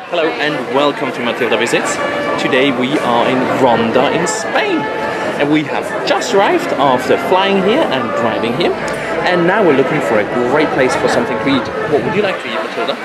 Hello and welcome to Matilda Visits. Today we are in Ronda in Spain and we have just arrived after flying here and driving here, and now we're looking for a great place for something to eat. What would you like to eat, Matilda?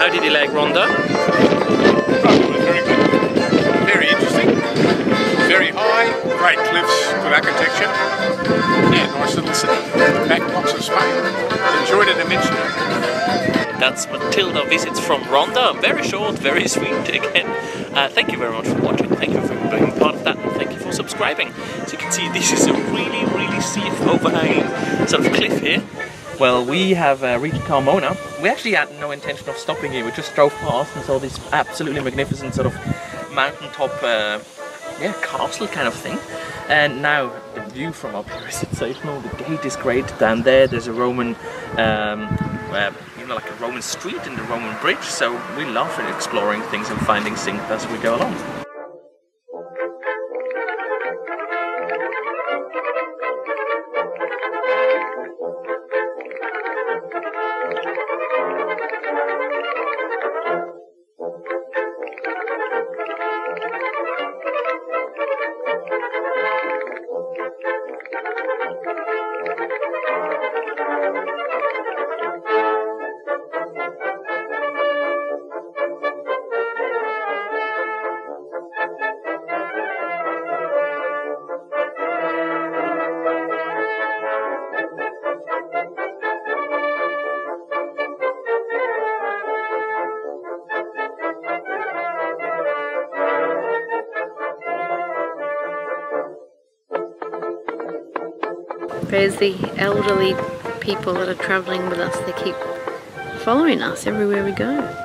How did you like Ronda? Oh, it was very good. Very interesting. Very high, great cliffs, good architecture. Yeah, nice little city. Back blocks of Spain. Enjoyed it immensely. That's Matilda Visits from Ronda. Very short, very sweet again. Thank you very much for watching. Thank you for being part of that, and thank you for subscribing. As you can see, this is a really steep overhanging sort of cliff here. Well, we have reached Carmona. We actually had no intention of stopping here. We just drove past and saw this absolutely magnificent sort of mountaintop, castle kind of thing. And now the view from up here is sensational. The gate is great. Down there's a Roman, like a Roman street and a Roman bridge. So we love exploring things and finding things as we go along. There's the elderly people that are travelling with us. They keep following us everywhere we go.